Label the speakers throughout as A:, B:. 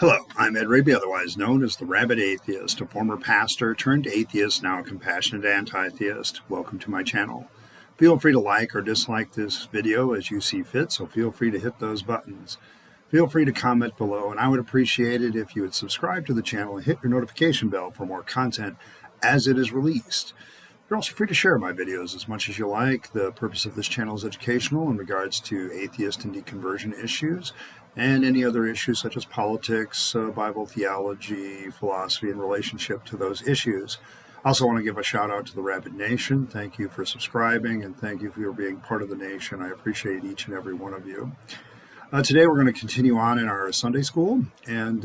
A: Hello, I'm Ed Rabyd, otherwise known as the Rabyd Atheist, a former pastor turned atheist, now a compassionate anti-theist. Welcome to my channel. Feel free to like or dislike this video as you see fit, so feel free to hit those buttons. Feel free to comment below, and I would appreciate it if you would subscribe to the channel and hit your notification bell for more content as it is released. You're also free to share my videos as much as you like. The purpose of this channel is educational in regards to atheist and deconversion issues and any other issues such as politics, Bible theology, philosophy, and relationship to those issues. I also want to give a shout out to the Rabyd Nation. Thank you for subscribing and thank you for being part of the nation. I appreciate each and every one of you. Today we're going to continue on in our Sunday school, and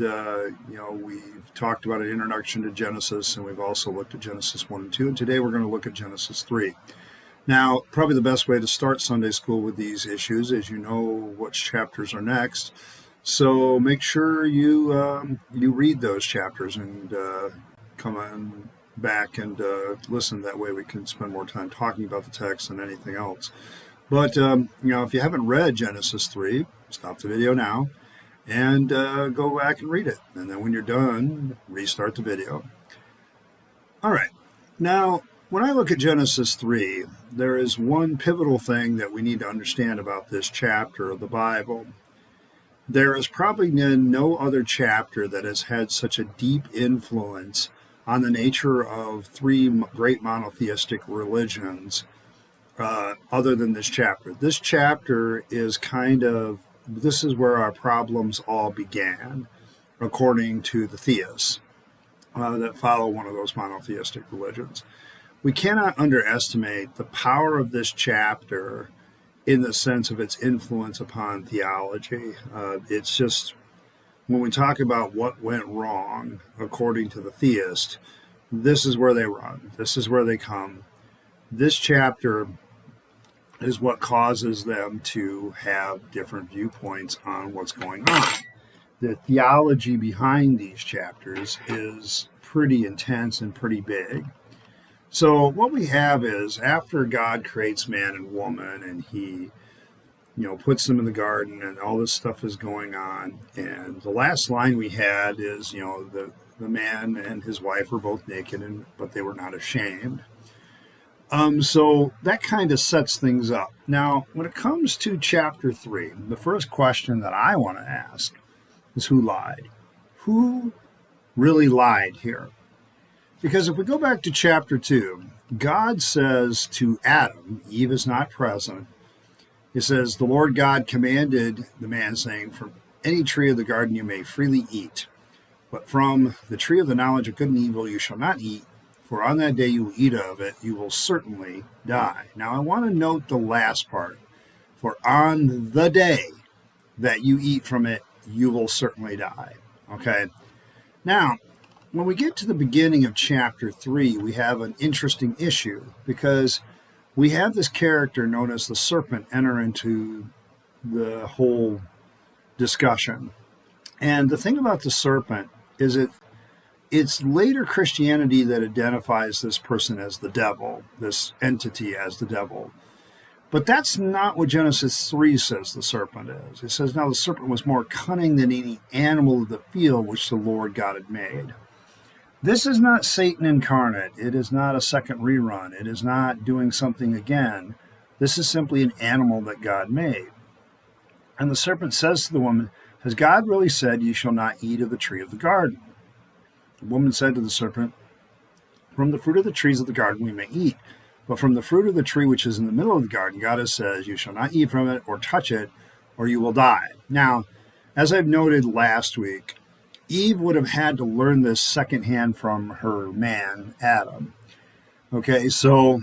A: we've talked about an introduction to Genesis, and we've also looked at Genesis 1 and 2, and today we're going to look at Genesis 3. Now, probably the best way to start Sunday school with these issues is you know which chapters are next, so make sure you read those chapters and come on back and listen. That way we can spend more time talking about the text than anything else. But, if you haven't read Genesis 3, stop the video now and go back and read it. And then when you're done, restart the video. All right. Now, when I look at Genesis 3, there is one pivotal thing that we need to understand about this chapter of the Bible. There is probably no other chapter that has had such a deep influence on the nature of three great monotheistic religions other than this chapter. This chapter is this is where our problems all began, according to the theists that follow one of those monotheistic religions. We cannot underestimate the power of this chapter in the sense of its influence upon theology. It's just, when we talk about what went wrong, according to the theist, this is where they run. This is where they come. This chapter is what causes them to have different viewpoints on what's going on. The theology behind these chapters is pretty intense and pretty big. So what we have is, after God creates man and woman and he puts them in the garden and all this stuff is going on, and the last line we had is the man and his wife were both naked but they were not ashamed. So that kind of sets things up. Now, when it comes to chapter 3, the first question that I want to ask is, who lied? Who really lied here? Because if we go back to chapter 2, God says to Adam, Eve is not present, he says, the Lord God commanded the man, saying, from any tree of the garden you may freely eat, but from the tree of the knowledge of good and evil you shall not eat, for on that day you will eat of it, you will certainly die. Now I want to note the last part, for on the day that you eat from it, you will certainly die. Okay? Now, when we get to the beginning of chapter 3, we have an interesting issue, because we have this character known as the serpent enter into the whole discussion. And the thing about the serpent is it's later Christianity that identifies this person as the devil, this entity as the devil. But that's not what Genesis 3 says the serpent is. It says, now the serpent was more cunning than any animal of the field which the Lord God had made. This is not Satan incarnate. It is not a second rerun. It is not doing something again. This is simply an animal that God made. And the serpent says to the woman, has God really said you shall not eat of the tree of the garden? The woman said to the serpent, from the fruit of the trees of the garden we may eat, but from the fruit of the tree which is in the middle of the garden, God has said, you shall not eat from it or touch it, or you will die. Now, as I've noted last week, Eve would have had to learn this secondhand from her man, Adam. Okay, so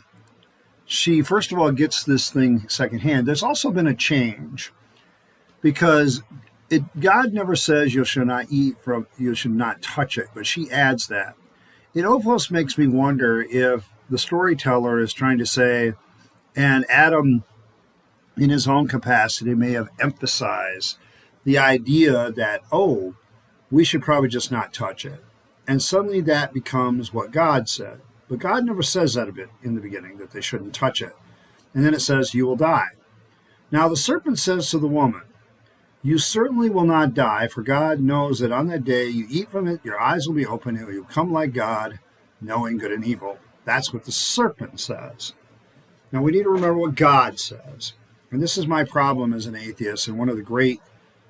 A: she, first of all, gets this thing secondhand. There's also been a change, because God never says you shall not eat from, you should not touch it, but she adds that. It almost makes me wonder if the storyteller is trying to say, and Adam, in his own capacity, may have emphasized the idea that, we should probably just not touch it. And suddenly that becomes what God said. But God never says that a bit in the beginning, that they shouldn't touch it. And then it says, you will die. Now the serpent says to the woman, You certainly will not die, for God knows that on that day you eat from it, your eyes will be open, and you will become like God, knowing good and evil. That's what the serpent says. Now we need to remember what God says. And this is my problem as an atheist, and one of the great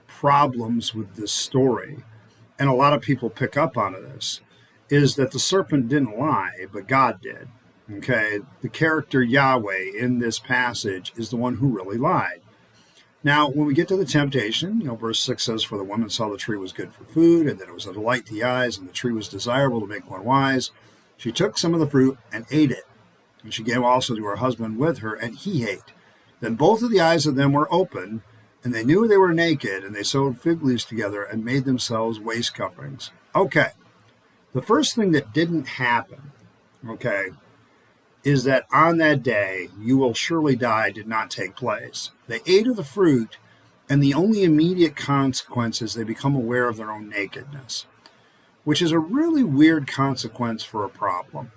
A: problems with this story, and a lot of people pick up on this, is that the serpent didn't lie, but God did. Okay, the character Yahweh in this passage is the one who really lied. Now, when we get to the temptation, verse 6 says, "For the woman saw the tree was good for food, and that it was a delight to the eyes, and the tree was desirable to make one wise. She took some of the fruit and ate it. And she gave also to her husband with her, and he ate. Then both of the eyes of them were open, and they knew they were naked, and they sewed fig leaves together and made themselves waist coverings." Okay, the first thing that didn't happen, is that on that day, "you will surely die," did not take place. They ate of the fruit, and the only immediate consequence is they become aware of their own nakedness, which is a really weird consequence for a problem.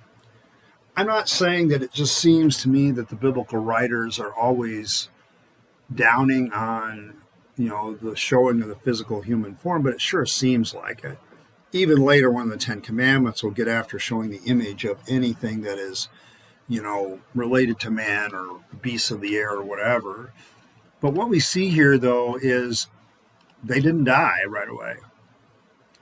A: I'm not saying that it just seems to me that the biblical writers are always downing on, the showing of the physical human form, but it sure seems like it. Even later, one of the Ten Commandments will get after showing the image of anything that is related to man or beasts of the air or whatever. But what we see here, though, is they didn't die right away,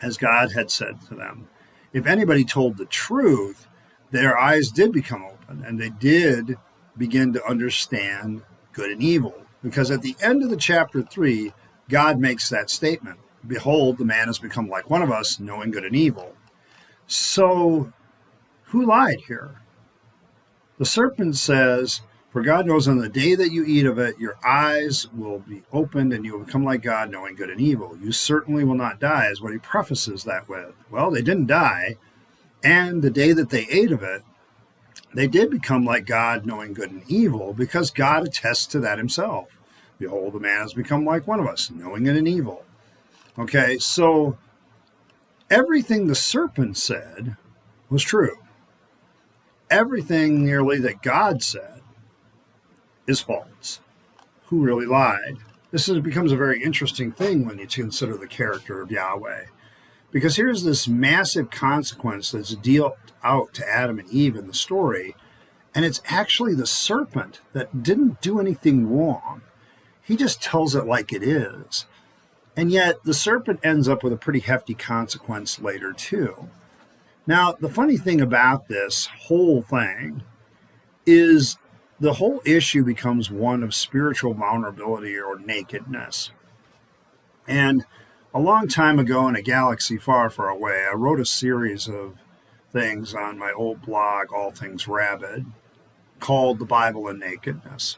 A: as God had said to them. If anybody told the truth, their eyes did become open, and they did begin to understand good and evil. Because at the end of the chapter 3, God makes that statement, "Behold, the man has become like one of us, knowing good and evil." So, who lied here? The serpent says, "For God knows on the day that you eat of it, your eyes will be opened and you will become like God, knowing good and evil. You certainly will not die," is what he prefaces that with. Well, they didn't die. And the day that they ate of it, they did become like God, knowing good and evil, because God attests to that himself. "Behold, the man has become like one of us, knowing good and evil." Okay, so everything the serpent said was true. Everything nearly that God said is false. Who really lied? This becomes a very interesting thing when you consider the character of Yahweh. Because here's this massive consequence that's dealt out to Adam and Eve in the story, and it's actually the serpent that didn't do anything wrong. He just tells it like it is. And yet the serpent ends up with a pretty hefty consequence later too. Now, the funny thing about this whole thing is the whole issue becomes one of spiritual vulnerability or nakedness. And a long time ago in a galaxy far, far away, I wrote a series of things on my old blog, All Things Rabyd, called The Bible and Nakedness.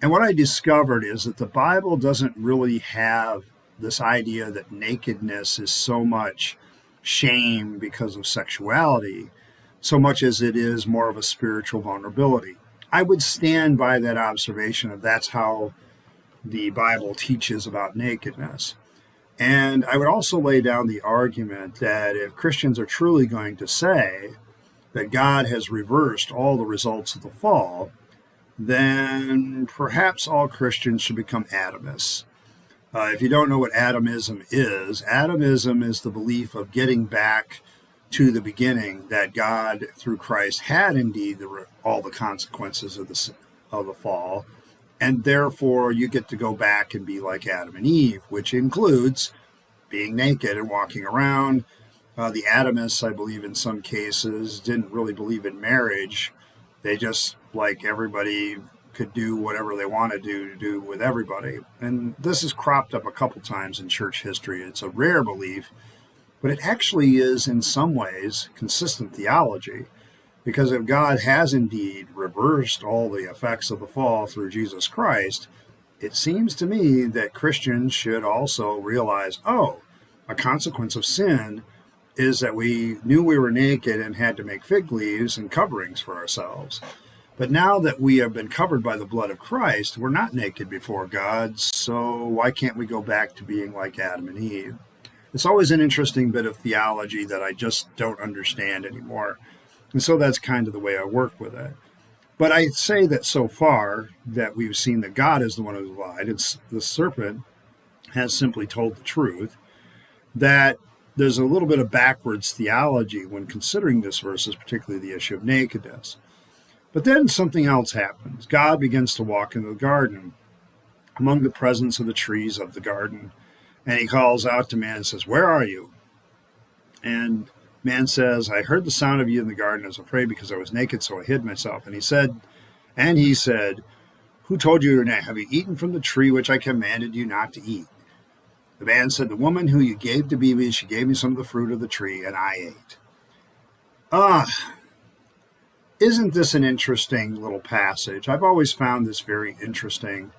A: And what I discovered is that the Bible doesn't really have this idea that nakedness is so much shame because of sexuality, so much as it is more of a spiritual vulnerability. I would stand by that observation of that's how the Bible teaches about nakedness. And I would also lay down the argument that if Christians are truly going to say that God has reversed all the results of the fall, then perhaps all Christians should become atomists. If you don't know what atomism is the belief of getting back to the beginning, that God, through Christ, had indeed all the consequences of the fall, and therefore you get to go back and be like Adam and Eve, which includes being naked and walking around. The atomists, I believe in some cases, didn't really believe in marriage. They just, like everybody, could do whatever they wanted to do with everybody. And this has cropped up a couple times in church history. It's a rare belief, but it actually is in some ways consistent theology, because if God has indeed reversed all the effects of the fall through Jesus Christ, it seems to me that Christians should also realize, a consequence of sin is that we knew we were naked and had to make fig leaves and coverings for ourselves. But now that we have been covered by the blood of Christ, we're not naked before God, so why can't we go back to being like Adam and Eve? It's always an interesting bit of theology that I just don't understand anymore. And so that's kind of the way I work with it. But I say that so far that we've seen that God is the one who lied. It's the serpent has simply told the truth, that there's a little bit of backwards theology when considering this verse, particularly the issue of nakedness. But then something else happens. God begins to walk into the garden among the presence of the trees of the garden. And he calls out to man and says, "Where are you?" And man says, "I heard the sound of you in the garden. I was afraid because I was naked, so I hid myself." And he said, "Who told you your name? Have you eaten from the tree which I commanded you not to eat?" The man said, "The woman who you gave to be me, she gave me some of the fruit of the tree, and I ate." Isn't this an interesting little passage? I've always found this very interesting,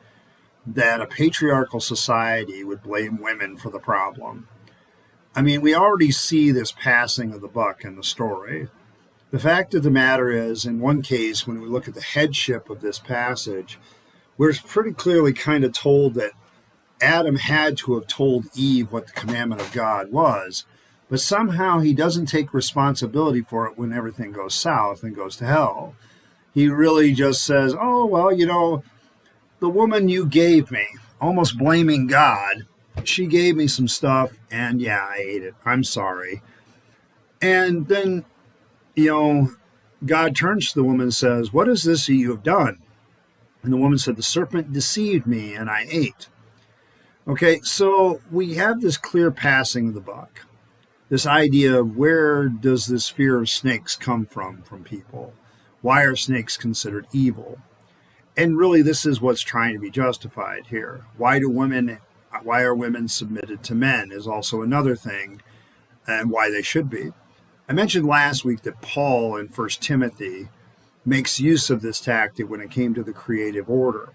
A: that a patriarchal society would blame women for the problem. I mean, we already see this passing of the buck in the story. The fact of the matter is, in one case, when we look at the headship of this passage, we're pretty clearly kind of told that Adam had to have told Eve what the commandment of God was, but somehow he doesn't take responsibility for it when everything goes south and goes to hell. He really just says, "Oh, well, the woman you gave me," almost blaming God, "she gave me some stuff, and yeah, I ate it. I'm sorry." And then, God turns to the woman and says, "What is this that you have done?" And the woman said, "The serpent deceived me, and I ate." Okay, so we have this clear passing of the buck. This idea of where does this fear of snakes come from people? Why are snakes considered evil? And really, this is what's trying to be justified here. Why are women submitted to men is also another thing, and why they should be. I mentioned last week that Paul in 1 Timothy makes use of this tactic when it came to the creative order.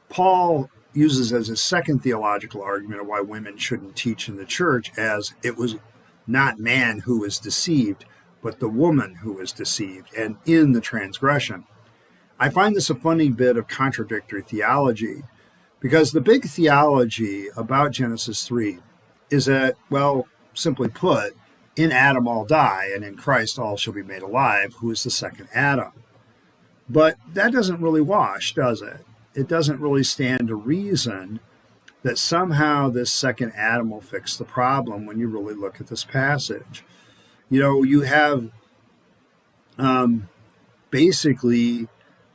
A: Paul uses as his second theological argument of why women shouldn't teach in the church, as it was not man who was deceived, but the woman who was deceived and in the transgression. I find this a funny bit of contradictory theology, because the big theology about Genesis 3 is that, well, simply put, in Adam all die, and in Christ all shall be made alive, who is the second Adam. But that doesn't really wash, does it? It doesn't really stand to reason that somehow this second Adam will fix the problem when you really look at this passage. You have basically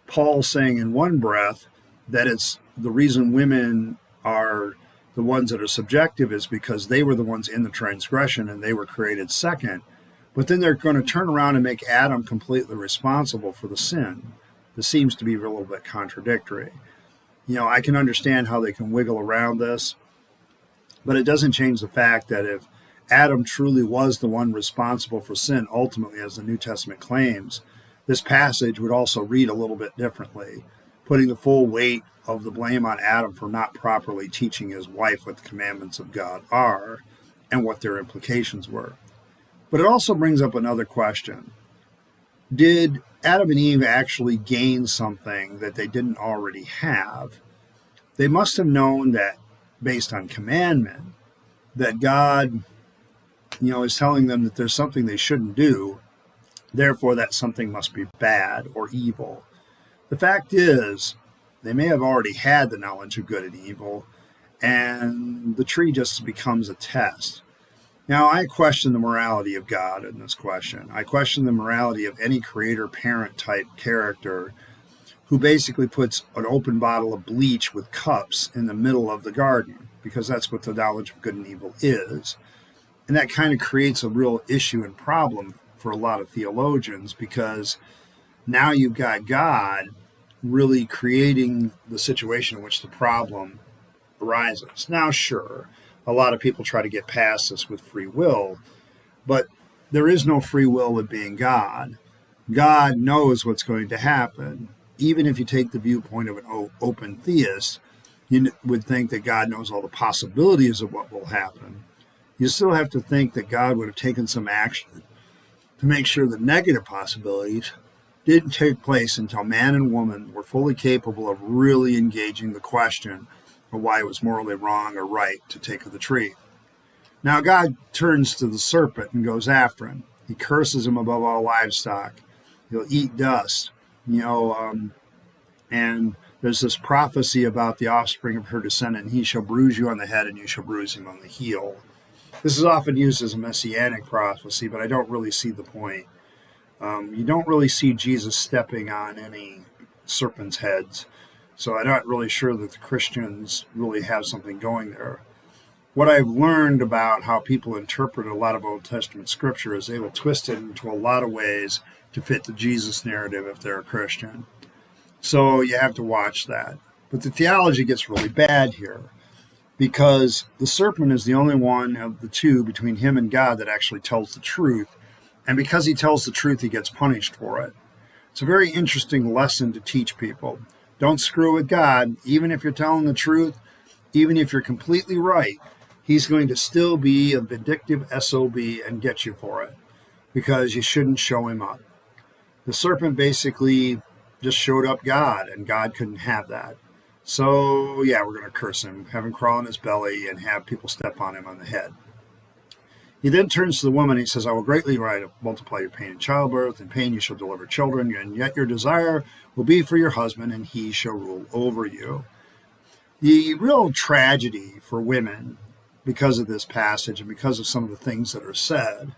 A: Paul saying in one breath that it's the reason women are the ones that are subjective is because they were the ones in the transgression and they were created second. But then they're going to turn around and make Adam completely responsible for the sin. This seems to be a little bit contradictory. I can understand how they can wiggle around this, but it doesn't change the fact that if Adam truly was the one responsible for sin, ultimately, as the New Testament claims, this passage would also read a little bit differently, putting the full weight of the blame on Adam for not properly teaching his wife what the commandments of God are and what their implications were. But it also brings up another question. Did Adam and Eve actually gain something that they didn't already have? They must have known that, based on commandment, that God, is telling them that there's something they shouldn't do. Therefore, that something must be bad or evil. The fact is, they may have already had the knowledge of good and evil, and the tree just becomes a test. Now, I question the morality of God in this question. I question the morality of any creator-parent type character who basically puts an open bottle of bleach with cups in the middle of the garden, because that's what the knowledge of good and evil is. And that kind of creates a real issue and problem for a lot of theologians, because now you've got God really creating the situation in which the problem arises. Now, sure, a lot of people try to get past this with free will, but there is no free will with being God. God knows what's going to happen. Even if you take the viewpoint of an open theist, you would think that God knows all the possibilities of what will happen. You still have to think that God would have taken some action to make sure the negative possibilities didn't take place until man and woman were fully capable of really engaging the question of why it was morally wrong or right to take of the tree. Now God turns to the serpent and goes after him. He curses him above all livestock. He'll eat dust, and there's this prophecy about the offspring of her descendant. He shall bruise you on the head and you shall bruise him on the heel. This is often used as a messianic prophecy, but I don't really see the point. You don't really see Jesus stepping on any serpents' heads. So I'm not really sure that the Christians really have something going there. What I've learned about how people interpret a lot of Old Testament scripture is they will twist it into a lot of ways to fit the Jesus narrative if they're a Christian. So you have to watch that. But the theology gets really bad here because the serpent is the only one of the two between him and God that actually tells the truth. And because he tells the truth, he gets punished for it. It's a very interesting lesson to teach people. Don't screw with God. Even if you're telling the truth, even if you're completely right, he's going to still be a vindictive SOB and get you for it because you shouldn't show him up. The serpent basically just showed up God, and God couldn't have that. So, yeah, we're going to curse him, have him crawl on his belly, and have people step on him on the head. He then turns to the woman. He says, I will greatly multiply your pain in childbirth. In pain you shall deliver children, and yet your desire will be for your husband, and he shall rule over you. The real tragedy for women, because of this passage and because of some of the things that are said,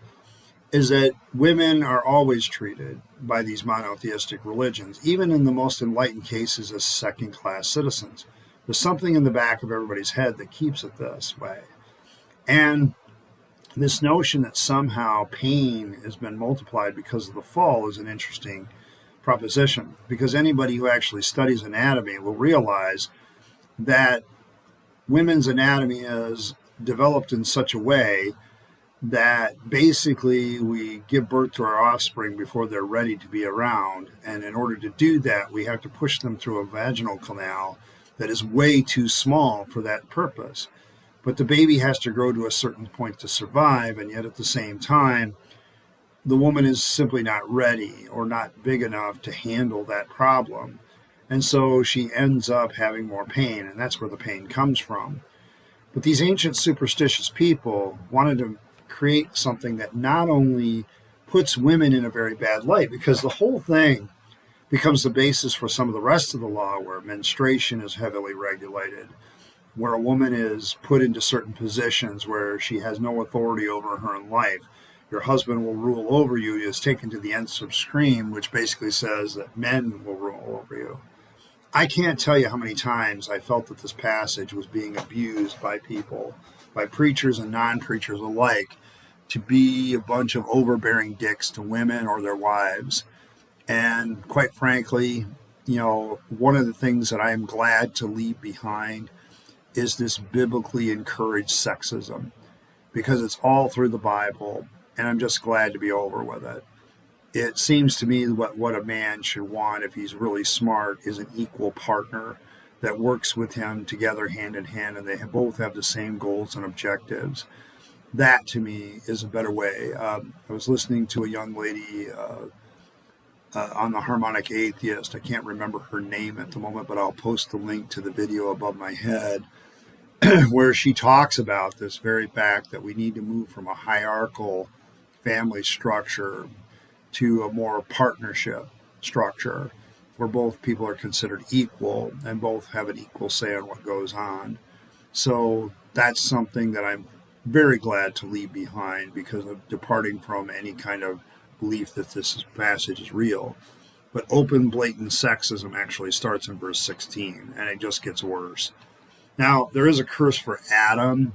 A: is that women are always treated by these monotheistic religions, even in the most enlightened cases, as second-class citizens. There's something in the back of everybody's head that keeps it this way. And this notion that somehow pain has been multiplied because of the fall is an interesting proposition, because anybody who actually studies anatomy will realize that women's anatomy is developed in such a way that basically we give birth to our offspring before they're ready to be around. And in order to do that, we have to push them through a vaginal canal that is way too small for that purpose. But the baby has to grow to a certain point to survive, and yet at the same time, the woman is simply not ready or not big enough to handle that problem. And so she ends up having more pain, and that's where the pain comes from. But these ancient superstitious people wanted to create something that not only puts women in a very bad light, because the whole thing becomes the basis for some of the rest of the law, where menstruation is heavily regulated, where a woman is put into certain positions where she has no authority over her in life. Your husband will rule over you is taken to the nth extreme, which basically says that men will rule over you. I can't tell you how many times I felt that this passage was being abused by people, by preachers and non-preachers alike, to be a bunch of overbearing dicks to women or their wives. And quite frankly, one of the things that I am glad to leave behind is this biblically encouraged sexism, because it's all through the Bible, and I'm just glad to be over with it. It seems to me what a man should want, if he's really smart, is an equal partner that works with him together hand in hand, and they both have the same goals and objectives. That, to me, is a better way. I was listening to a young lady on the Harmonic Atheist. I can't remember her name at the moment, but I'll post the link to the video above my head, where she talks about this very fact that we need to move from a hierarchical family structure to a more partnership structure where both people are considered equal and both have an equal say on what goes on. So that's something that I'm very glad to leave behind, because of departing from any kind of belief that this passage is real. But open, blatant sexism actually starts in verse 16, and it just gets worse. Now, there is a curse for Adam,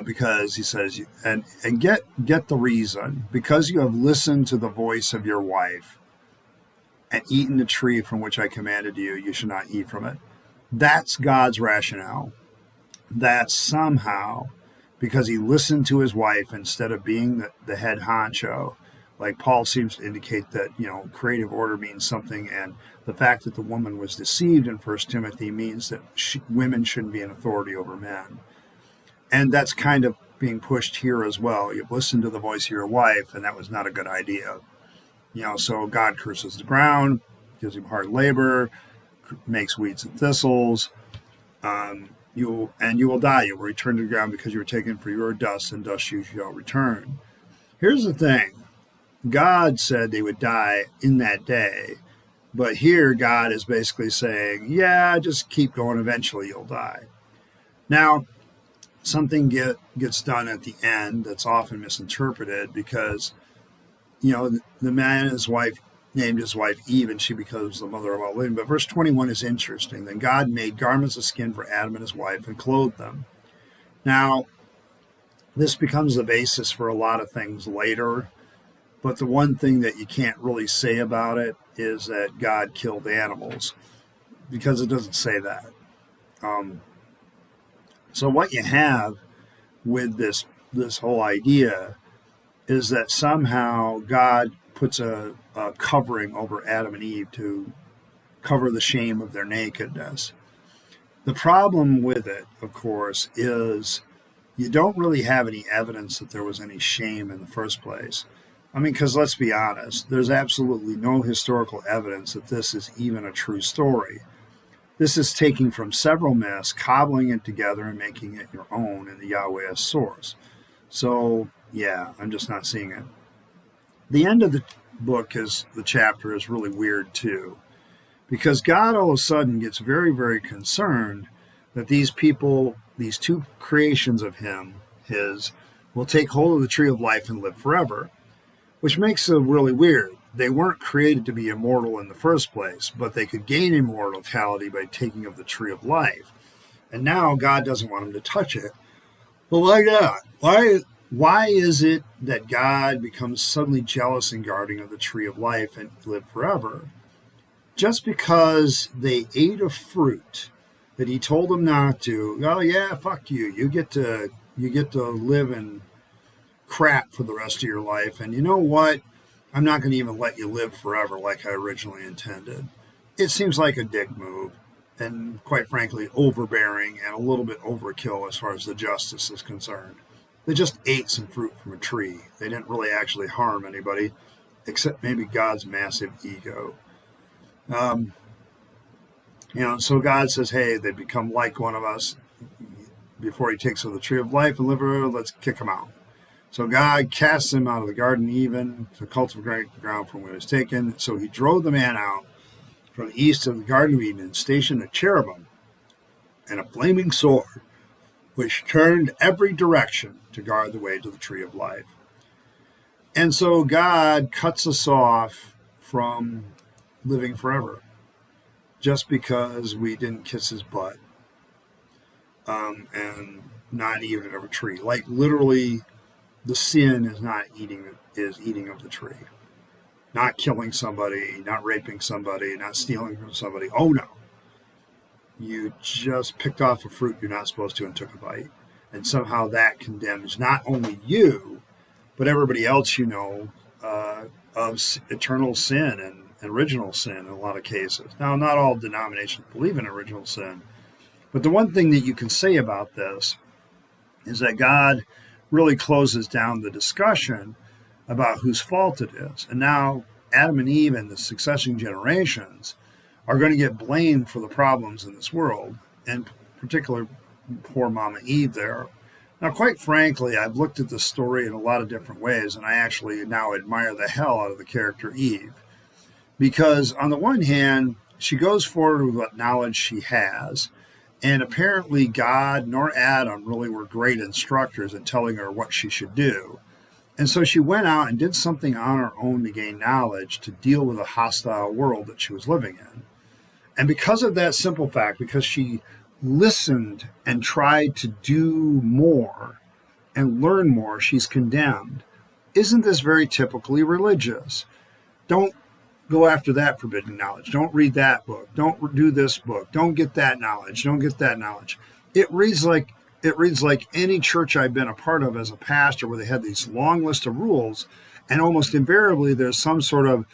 A: because he says, and get the reason, because you have listened to the voice of your wife and eaten the tree from which I commanded you, you should not eat from it. That's God's rationale. That somehow, because he listened to his wife instead of being the head honcho, like Paul seems to indicate that, creative order means something, and the fact that the woman was deceived in 1 Timothy means that women shouldn't be in authority over men. And that's kind of being pushed here as well. You've listened to the voice of your wife, and that was not a good idea. So God curses the ground, gives him hard labor, makes weeds and thistles. You will die. You will return to the ground, because you were taken for your dust, and dust you shall return. Here's the thing. God said they would die in that day, But here, God is basically saying, yeah, just keep going. Eventually, you'll die. Now, something gets done at the end that's often misinterpreted because, the man and his wife named his wife Eve, and she becomes the mother of all living. But verse 21 is interesting. Then God made garments of skin for Adam and his wife and clothed them. Now, this becomes the basis for a lot of things later. But the one thing that you can't really say about it is that God killed animals, because it doesn't say that. So what you have with this whole idea is that somehow God puts a covering over Adam and Eve to cover the shame of their nakedness. The problem with it, of course, is you don't really have any evidence that there was any shame in the first place. I mean, because let's be honest, there's absolutely no historical evidence that this is even a true story. This is taking from several myths, cobbling it together, and making it your own in the Yahweh source. So, yeah, I'm just not seeing it. The end of the book the chapter is really weird too, because God all of a sudden gets very, very concerned that these people, these two creations of his, will take hold of the tree of life and live forever. Which makes it really weird. They weren't created to be immortal in the first place, but they could gain immortality by taking of the tree of life. And now God doesn't want them to touch it. Well, why not? Why is it that God becomes suddenly jealous and guarding of the tree of life and live forever? Just because they ate a fruit that he told them not to. Oh yeah, fuck you. You get to live in crap for the rest of your life, and you know what, I'm not going to even let you live forever like I originally intended. It seems like a dick move, and quite frankly overbearing and a little bit overkill as far as the justice is concerned. They just ate some fruit from a tree. They didn't really actually harm anybody except maybe God's massive ego. So God says, hey, they become like one of us. Before he takes of the tree of life and live forever, let's kick them out. So God casts him out of the garden even to cultivate the ground from where it was taken. So he drove the man out from the east of the Garden of Eden and stationed a cherubim and a flaming sword, which turned every direction to guard the way to the tree of life. And so God cuts us off from living forever just because we didn't kiss his butt and not eat of a tree. Like literally, the sin is eating of the tree. Not killing somebody, not raping somebody, not stealing from somebody. Oh no. You just picked off a fruit you're not supposed to and took a bite. And somehow that condemns not only you, but everybody else of eternal sin and original sin in a lot of cases. Now, not all denominations believe in original sin. But the one thing that you can say about this is that God really closes down the discussion about whose fault it is. And now Adam and Eve and the succeeding generations are going to get blamed for the problems in this world, and particularly poor Mama Eve there. Now, quite frankly, I've looked at this story in a lot of different ways, and I actually now admire the hell out of the character Eve. Because on the one hand, she goes forward with what knowledge she has, and apparently God nor Adam really were great instructors in telling her what she should do. And so she went out and did something on her own to gain knowledge to deal with a hostile world that she was living in. And because of that simple fact, because she listened and tried to do more and learn more, she's condemned. Isn't this very typically religious? Don't go after that forbidden knowledge. Don't read that book. Don't do this book. Don't get that knowledge. Don't get that knowledge. It reads like any church I've been a part of as a pastor, where they had these long list of rules, and almost invariably there's some sort of,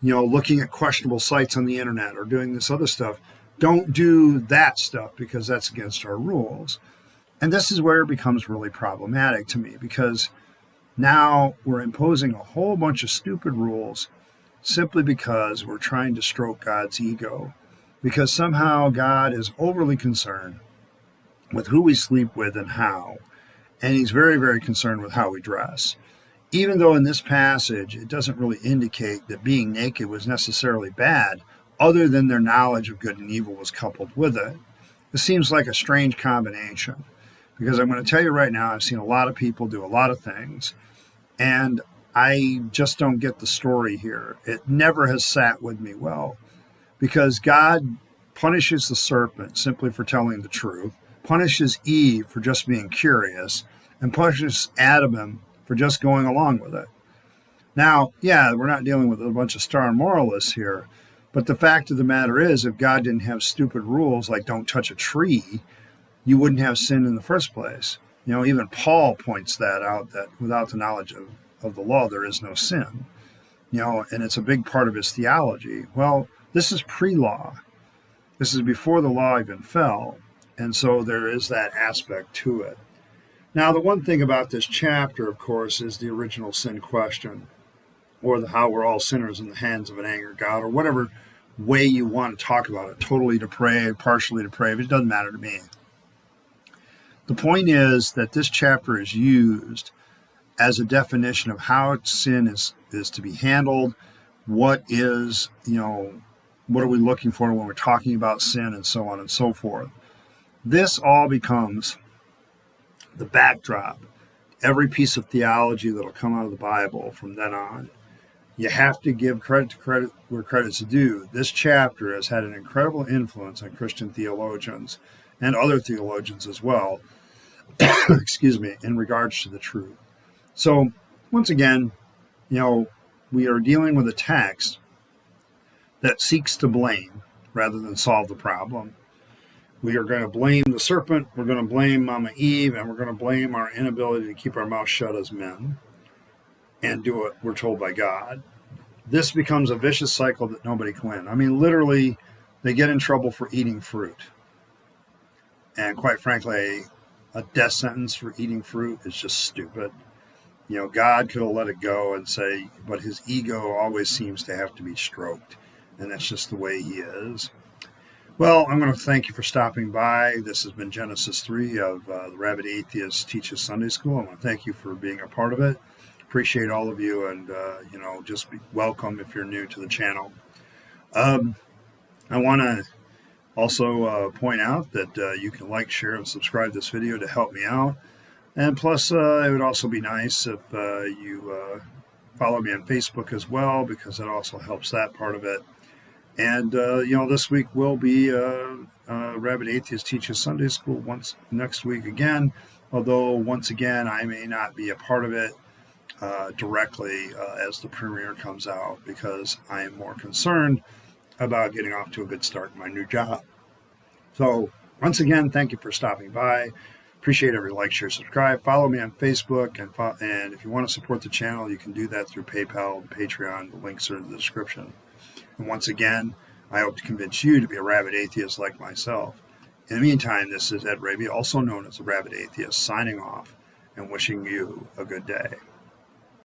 A: looking at questionable sites on the internet or doing this other stuff. Don't do that stuff because that's against our rules. And this is where it becomes really problematic to me, because now we're imposing a whole bunch of stupid rules simply because we're trying to stroke God's ego, because somehow God is overly concerned with who we sleep with and how, and he's very, very concerned with how we dress. Even though in this passage it doesn't really indicate that being naked was necessarily bad, other than their knowledge of good and evil was coupled with it. It seems like a strange combination, because I'm going to tell you right now, I've seen a lot of people do a lot of things, and I just don't get the story here. It never has sat with me well, because God punishes the serpent simply for telling the truth, punishes Eve for just being curious, and punishes Adam for just going along with it. Now, yeah, we're not dealing with a bunch of star moralists here, but the fact of the matter is, if God didn't have stupid rules like don't touch a tree, you wouldn't have sin in the first place. Even Paul points that out, that without the knowledge of the law, there is no sin. And it's a big part of his theology. Well, this is pre-law. This is before the law even fell. And so there is that aspect to it. Now, the one thing about this chapter, of course, is the original sin question, or the how we're all sinners in the hands of an angry God, or whatever way you want to talk about it, totally depraved, partially depraved, it doesn't matter to me. The point is that this chapter is used as a definition of how sin is to be handled, what are we looking for when we're talking about sin, and so on and so forth. This all becomes the backdrop, every piece of theology that'll come out of the Bible from then on. You have to give credit where credit's due. This chapter has had an incredible influence on Christian theologians and other theologians as well, excuse me, in regards to the truth. So, once again, we are dealing with a text that seeks to blame rather than solve the problem. We are going to blame the serpent, we're going to blame Mama Eve, and we're going to blame our inability to keep our mouth shut as men and do what we're told by God. This becomes a vicious cycle that nobody can win. I mean, literally, they get in trouble for eating fruit. And quite frankly, a death sentence for eating fruit is just stupid. God could have let it go and say, but his ego always seems to have to be stroked. And that's just the way he is. Well, I'm going to thank you for stopping by. This has been Genesis 3 of the Rabyd Atheist Teaches Sunday School. I want to thank you for being a part of it. Appreciate all of you, and, just be welcome if you're new to the channel. I want to also point out that you can like, share, and subscribe to this video to help me out. And plus, it would also be nice if you follow me on Facebook as well, because it also helps that part of it. And, this week will be Rabyd Atheist Teaches Sunday School next week again, although once again, I may not be a part of it directly as the premiere comes out, because I am more concerned about getting off to a good start in my new job. So once again, thank you for stopping by. Appreciate every like, share, subscribe. Follow me on Facebook, and if you want to support the channel, you can do that through PayPal and Patreon. The links are in the description. And once again, I hope to convince you to be a rabid atheist like myself. In the meantime, this is Ed Rabyd, also known as the Rabyd Atheist, signing off and wishing you a good day.